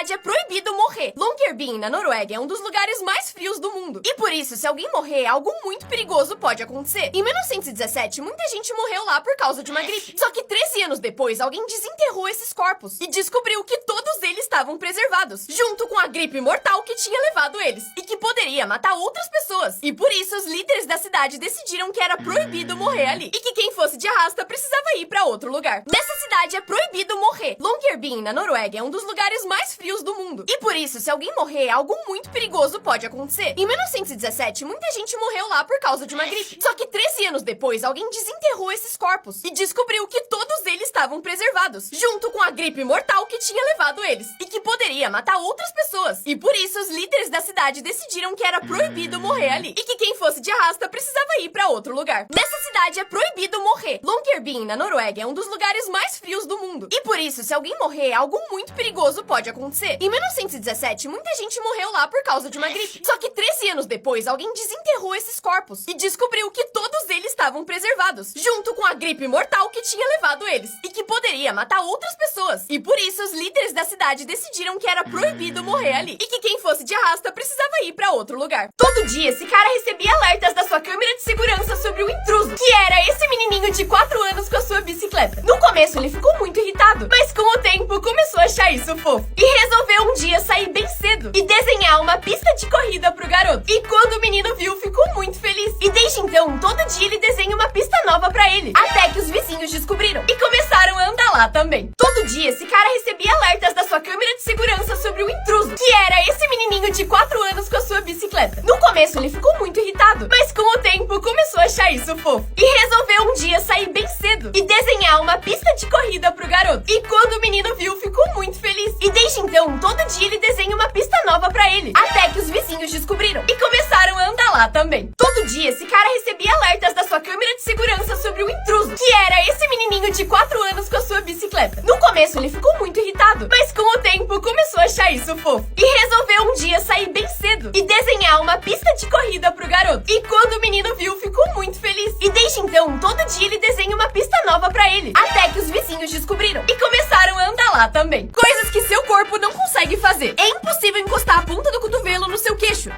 cidade é proibido morrer. Longyearbyen, na Noruega, é um dos lugares mais frios do mundo. E por isso, se alguém morrer, algo muito perigoso pode acontecer. Em 1917, muita gente morreu lá por causa de uma gripe. Só que 13 anos depois, alguém desenterrou esses corpos e descobriu que todos eles estavam preservados, junto com a gripe mortal que tinha levado eles, e que poderia matar outras pessoas. E por isso, os líderes da cidade decidiram que era proibido morrer ali, e que quem fosse de arrasta precisava ir pra outro lugar. Nessa cidade é proibido morrer. Longyearbyen, na Noruega, é um dos lugares mais frios do mundo. E por isso, se alguém morrer, algo muito perigoso pode acontecer. Em 1917, muita gente morreu lá por causa de uma gripe. Só que 13 anos depois, alguém desenterrou esses corpos e descobriu que todos eles estavam preservados, junto com a gripe mortal que tinha levado eles, e que poderia matar outras pessoas. E por isso, os líderes da cidade decidiram que era proibido morrer ali, e que quem fosse de arrasta precisava ir pra outro lugar. Nessa cidade é proibido morrer. Longyearbyen, na Noruega, é um dos lugares mais frios do mundo. E por isso, se alguém morrer, algo muito perigoso pode acontecer. Em 1917, muita gente morreu lá por causa de uma gripe. Só que 13 anos depois, alguém desenterrou esses corpos e descobriu que todos eles estavam preservados, junto com a gripe mortal que tinha levado eles, e que poderia matar outras pessoas. E por isso, os líderes da cidade decidiram que era proibido morrer ali, e que quem fosse de arrasta precisava ir pra outro lugar. Todo dia, esse cara recebia alertas da sua câmera de segurança sobre o intruso, que era esse menininho de 4 anos com a sua bicicleta. No começo, ele ficou muito irritado, mas com o tempo começou a achar isso fofo, e resolveu um dia sair bem cedo e desenhar uma pista de corrida pro garoto. E quando o menino viu, ficou muito feliz. E desde então, todo dia ele desenha uma pista nova pra ele, até que os vizinhos descobriram e começaram a andar lá também. Todo dia, esse cara recebia alertas da sua câmera de segurança sobre o intruso, que era esse menininho de 4 anos com a sua bicicleta. No começo, ele ficou muito irritado, mas com o tempo começou a achar isso fofo, e resolveu um dia sair bem cedo e desenhar uma pista de corrida pro garoto. E quando o menino viu, ficou muito feliz. E desde então, todo dia ele desenha uma pista nova pra ele, até que os vizinhos descobriram e começaram a andar lá também. Todo dia, esse cara recebia alertas da sua câmera de segurança sobre o intruso, que era esse menininho de 4 anos com a sua bicicleta. No começo, ele ficou muito irritado, mas com o tempo começou a achar isso fofo, e resolveu um dia sair bem cedo e desenhar uma pista de corrida pro garoto. E quando o menino viu, ficou muito feliz. E desde então, todo dia ele desenha uma pista nova pra ele, até que os vizinhos descobriram e começaram a andar lá também. Coisas que seu corpo não consegue fazer. É impossível encostar a ponta do cotovelo no seu queixo.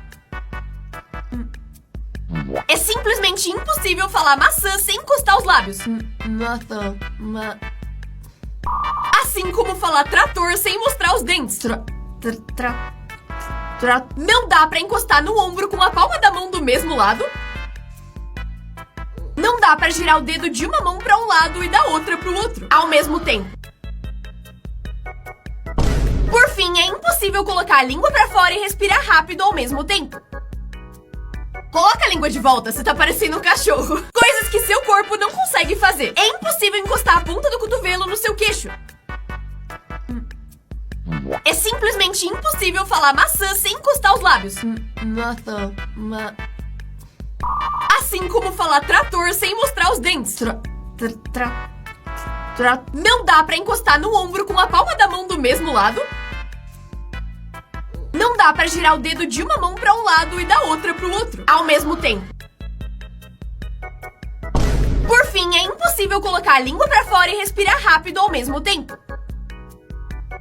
É simplesmente impossível falar maçã sem encostar os lábios. Assim como falar trator sem mostrar os dentes. Não dá pra encostar no ombro com a palma da mão do mesmo lado. Não dá pra girar o dedo de uma mão pra um lado e da outra pro outro, ao mesmo tempo. Por fim, é impossível colocar a língua pra fora e respirar rápido ao mesmo tempo. Coloca a língua de volta, você tá parecendo um cachorro. Coisas que seu corpo não consegue fazer. É impossível encostar a ponta do cotovelo no seu queixo. É simplesmente impossível falar maçã sem encostar os lábios. Assim como falar trator sem mostrar os dentes. Não dá pra encostar no ombro com a palma da mão do mesmo lado. Não dá pra girar o dedo de uma mão pra um lado e da outra pro outro, ao mesmo tempo. Por fim, é impossível colocar a língua pra fora e respirar rápido ao mesmo tempo.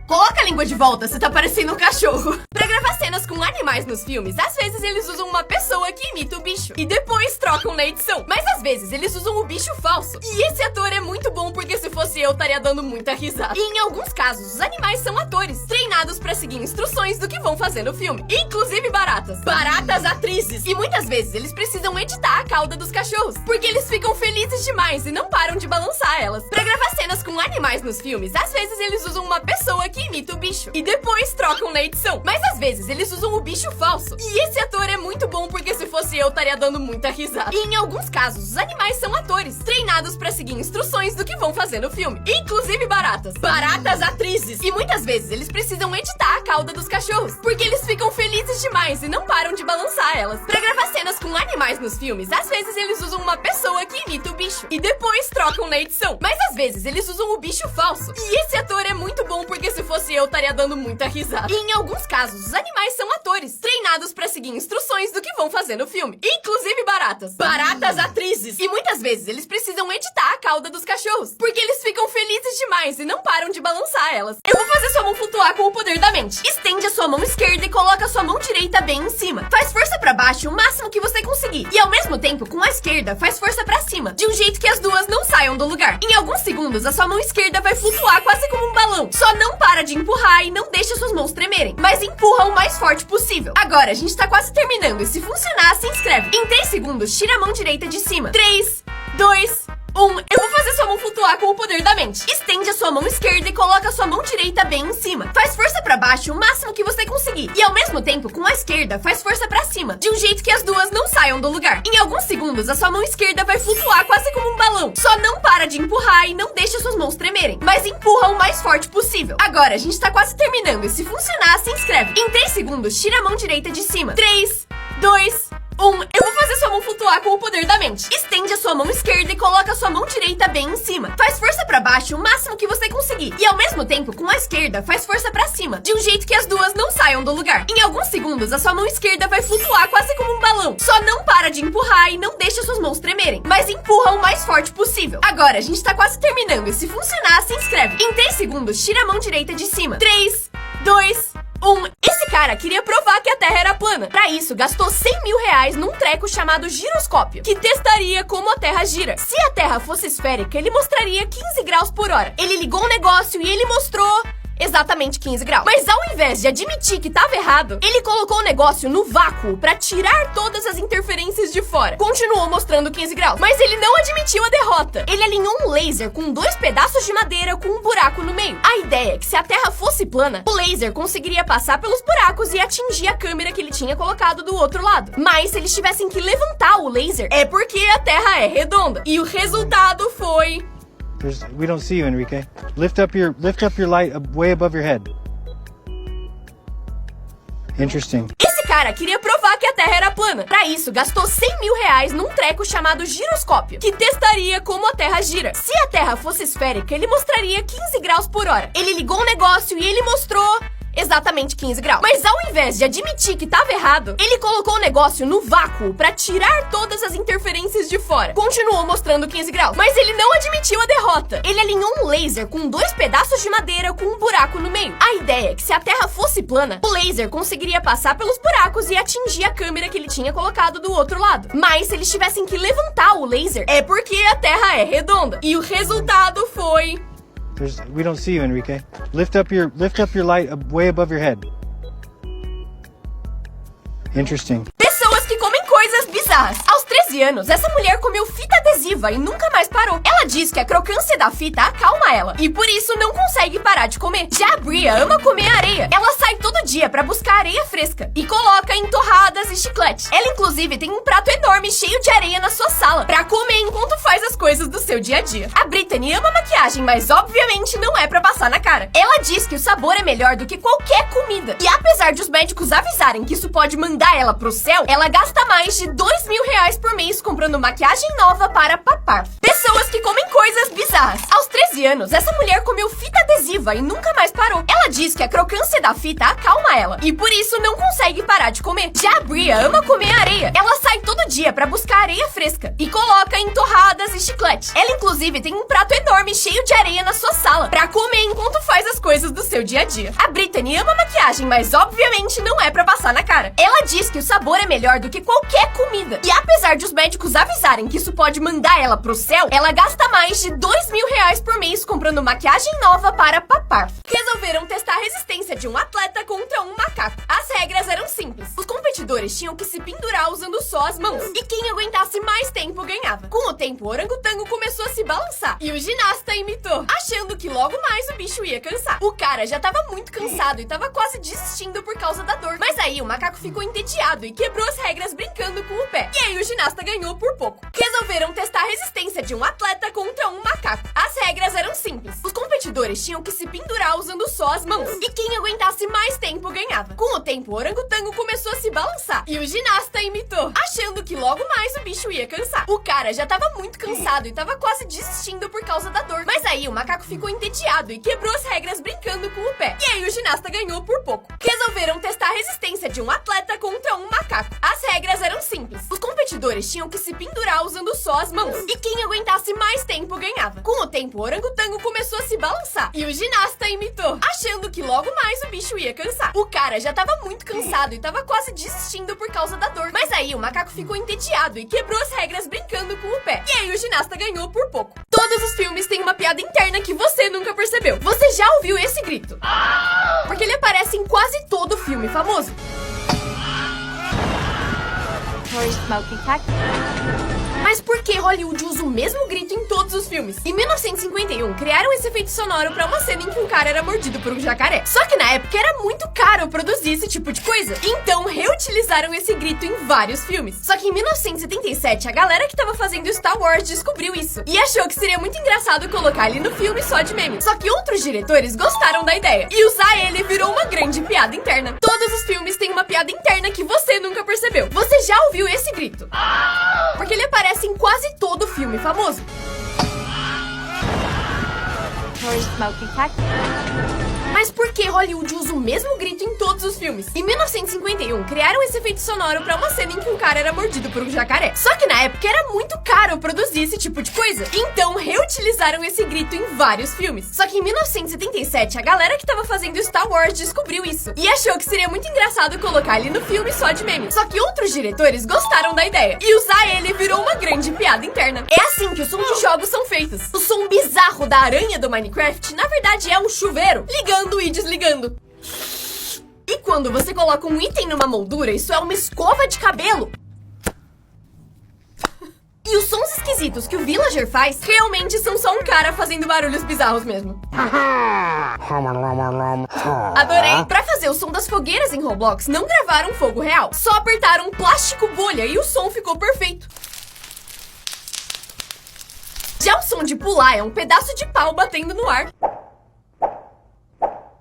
Coloca a língua de volta, você tá parecendo um cachorro. Pra gravar cenas com animais nos filmes, às vezes eles usam uma pessoa que imita o bicho e depois trocam na edição. Mas às vezes eles usam o bicho falso. E esse ator é muito bom porque se fosse eu, estaria dando muita risada. E em alguns casos, os animais são atores, treinados pra seguir instruções do que vão fazer no filme. Inclusive baratas. Baratas atrizes. E muitas vezes eles precisam editar a cauda dos cachorros, porque eles ficam felizes demais e não param de balançar elas. Pra gravar cenas com animais nos filmes, às vezes eles usam uma pessoa que imita o bicho e depois trocam na edição. Mas às vezes eles usam o bicho falso. E esse ator é muito bom porque se fosse eu, estaria dando muita risada. E em alguns casos, os animais são atores, treinados pra seguir instruções do que vão fazer no filme. Inclusive baratas. Baratas atrizes. E muitas vezes eles precisam editar a cauda dos cachorros, porque eles ficam felizes demais e não param de balançar elas. Pra gravar cenas com animais nos filmes, às vezes eles usam uma pessoa que imita o bicho e depois trocam na edição. Mas às vezes eles usam o bicho falso. E esse ator é muito bom porque se fosse eu, estaria dando muita risada. E em alguns casos, os animais são atores, treinados pra seguir instruções do que vão fazer no filme. Inclusive baratas. Baratas atrizes. E muitas vezes eles precisam editar a cauda dos cachorros, porque eles ficam felizes demais e não param de balançar elas. Eu vou fazer sua mão flutuar com o poder da mente. Estende a sua mão esquerda e coloca a sua mão direita bem em cima. Faz força pra baixo o máximo que você conseguir. E ao mesmo tempo, com a esquerda, faz força pra cima, de um jeito que as duas não saiam do lugar. Em alguns segundos, a sua mão esquerda vai flutuar quase como um balão. Só não para de empurrar e não deixa suas mãos tremerem, mas empurra o mais forte possível. Agora, a gente tá quase terminando e se funcionar, se inscreve. Em 3 segundos, tira a mão direita de cima. 3, 2, 1. Eu vou fazer sua mão flutuar com o poder da mente. Estende a sua mão esquerda e coloca a sua mão direita bem em cima. Faz força pra baixo o máximo que você conseguir. E ao mesmo tempo, com a esquerda, faz força pra cima, de um jeito que as duas não saiam do lugar. Em alguns segundos, a sua mão esquerda vai flutuar quase como um balão. Só não para de empurrar e não deixa suas mãos tremerem, mas empurra o mais forte possível. Agora, a gente tá quase terminando e se funcionar, se inscreve. Em 3 segundos, tira a mão direita de cima. 3, 2, 1. Eu vou fazer sua mão flutuar com o poder da mente. Estende a sua mão esquerda e coloca a sua mão direita bem em cima. Faz força pra baixo o máximo que você conseguir. E ao mesmo tempo, com a esquerda, faz força pra cima, de um jeito que as duas não saiam do lugar. Em alguns segundos, a sua mão esquerda vai flutuar quase como um balão. Só não para de empurrar e não deixa suas mãos tremerem, mas empurra o mais forte possível. Agora, a gente tá quase terminando e se funcionar, se inscreve. Em 3 segundos, tira a mão direita de cima. 3, 2, 1. Esse cara queria provar que a Terra era plana. Pra isso, gastou 100 mil reais num treco chamado giroscópio, que testaria como a Terra gira. Se a Terra fosse esférica, ele mostraria 15 graus por hora. Ele ligou o negócio e ele mostrou exatamente 15 graus. Mas ao invés de admitir que tava errado, ele colocou o negócio no vácuo pra tirar todas as interferências de fora. Continuou mostrando 15 graus, mas ele não admitiu a derrota. Ele alinhou um laser com 2 pedaços de madeira com um buraco no meio. A ideia é que se a Terra fosse plana, o laser conseguiria passar pelos buracos e atingir a câmera que ele tinha colocado do outro lado. Mas se eles tivessem que levantar o laser, é porque a Terra é redonda. E o resultado foi... We don't see you, Enrique. Lift up your light way above your head. Interesting. Esse cara queria provar que a Terra era plana. Pra isso, gastou 100 mil reais num treco chamado giroscópio, que testaria como a Terra gira. Se a Terra fosse esférica, ele mostraria 15 graus por hora. Ele ligou o negócio e ele mostrou exatamente 15 graus. Mas ao invés de admitir que tava errado, ele colocou o negócio no vácuo pra tirar todas as interferências de fora. Continuou mostrando 15 graus, mas ele não admitiu a derrota. Ele alinhou um laser com 2 pedaços de madeira com um buraco no meio. A ideia é que se a Terra fosse plana, o laser conseguiria passar pelos buracos e atingir a câmera que ele tinha colocado do outro lado. Mas se eles tivessem que levantar o laser, é porque a Terra é redonda. E o resultado foi... We don't see you, Enrique. Lift up your light way above your head. Interesting. Pessoas que comem coisas bizarras. Aos 13 anos, essa mulher comeu fita adesiva e nunca mais parou. Ela diz que a crocância da fita acalma ela e por isso não consegue parar de comer. Já a Bria ama comer areia. Ela sai todo dia pra buscar areia fresca e coloca em torradas e chiclete. Ela inclusive tem um prato enorme cheio de areia na sua sala pra comer enquanto faz as coisas do seu dia a dia. A Brittany ama maquiagem, mas obviamente não é pra passar na cara. Ela diz que o sabor é melhor do que qualquer comida. E apesar de os médicos avisarem que isso pode mandar ela pro céu, ela gasta mais de 2 mil reais por mês comprando maquiagem nova para papar. Pessoas que comem coisas bizarras. Aos 13 anos, essa mulher comeu fita adesiva e nunca mais parou. Ela diz que a crocância da fita acalma ela e por isso não consegue parar de comer. Já a Bria ama comer areia. Ela sai todo dia pra buscar areia fresca e coloca em torradas e chiclete. Ela inclusive tem um prato enorme cheio de areia na sua sala pra comer enquanto faz as coisas do seu dia a dia. A Brittany ama maquiagem, mas obviamente não é pra passar na cara. Ela diz que o sabor é melhor do que qualquer comida. E apesar de os médicos avisarem que isso pode mandar ela pro céu, ela gasta mais de 2 mil reais por mês comprando maquiagem nova para papar. Resolveram testar a resistência de um atleta contra um macaco. As regras eram simples. Os competidores tinham que se pendurar usando só as mãos. E quem aguentasse mais tempo ganhava. Com o tempo, o orangotango começou a se balançar. E o ginasta imitou, achando que logo mais o bicho ia cansar. O cara já tava muito cansado e tava quase desistindo por causa da dor. Mas aí o macaco ficou entediado e quebrou as regras brincando com o pé. E aí o ginasta ganhou por pouco. Resolveram testar a resistência de um atleta contra um macaco. As regras eram simples. Os competidores tinham que se pendurar usando só as mãos. E quem aguentasse mais tempo ganhava. Com o tempo, o orangotango começou a se balançar. balançar. E o ginasta imitou, achando que logo mais o bicho ia cansar. O cara já tava muito cansado e tava quase desistindo por causa da dor. Mas aí o macaco ficou entediado e quebrou as regras brincando com o pé. E aí o ginasta ganhou por pouco. Resolveram testar a resistência de um atleta contra um macaco. As regras eram simples. Os competidores tinham que se pendurar usando só as mãos. E quem aguentasse mais tempo ganhava. Com o tempo, o orangotango começou a se balançar. E o ginasta imitou, achando que logo mais o bicho ia cansar. O cara já tava muito cansado e tava quase desistindo por causa da dor. Mas aí o macaco ficou entediado e quebrou as regras brincando com o pé. E aí o ginasta ganhou por pouco. Todos os filmes têm uma piada interna que você nunca percebeu. Você já ouviu esse grito? Porque ele aparece em quase todo filme famoso. Mas por que Hollywood usa o mesmo grito em todos os filmes? Em 1951, criaram esse efeito sonoro pra uma cena em que um cara era mordido por um jacaré. Só que na época era muito caro produzir esse tipo de coisa. Então reutilizaram esse grito em vários filmes. Só que em 1977, a galera que tava fazendo Star Wars descobriu isso. E achou que seria muito engraçado colocar ele no filme só de meme. Só que outros diretores gostaram da ideia. E usar ele virou uma grande piada interna. Todos os filmes têm uma piada interna que você nunca percebeu. Você já ouviu esse grito? Porque ele aparece em quase todo filme famoso. Mas por que Hollywood usa o mesmo grito em todos os filmes? Em 1951, criaram esse efeito sonoro pra uma cena em que um cara era mordido por um jacaré. Só que na época era muito caro produzir esse tipo de coisa. Então reutilizaram esse grito em vários filmes. Só que em 1977, a galera que tava fazendo Star Wars descobriu isso. E achou que seria muito engraçado colocar ele no filme só de meme. Só que outros diretores gostaram da ideia. E usar ele virou uma grande piada interna. É assim que os sons de jogos são feitos. O som bizarro da aranha do Minecraft, na verdade, é um chuveiro ligando e desligando. E quando você coloca um item numa moldura, isso é uma escova de cabelo. E os sons esquisitos que o Villager faz realmente são só um cara fazendo barulhos bizarros mesmo. Adorei! Pra fazer o som das fogueiras em Roblox, não gravaram fogo real. Só apertaram plástico bolha e o som ficou perfeito. Já o som de pular é um pedaço de pau batendo no ar.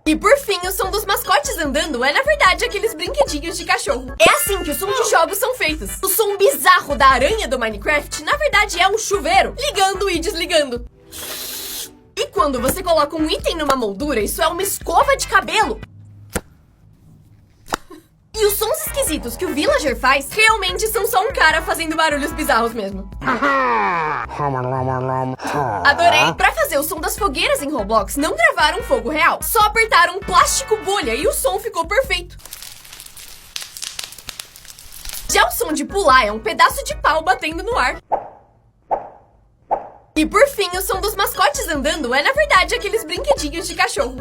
E por fim, o som dos mascotes andando é, na verdade, aqueles brinquedinhos de cachorro. É assim que os sons de jogos são feitos. O som bizarro da aranha do Minecraft, na verdade, é um chuveiro ligando e desligando. E quando você coloca um item numa moldura, isso é uma escova de cabelo. E os sons esquisitos que o Villager faz realmente são só um cara fazendo barulhos bizarros mesmo. Adorei! Pra fazer o som das fogueiras em Roblox, não gravaram fogo real. Só apertaram plástico bolha e o som ficou perfeito. Já o som de pular é um pedaço de pau batendo no ar. E por fim, o som dos mascotes andando é, na verdade, aqueles brinquedinhos de cachorro.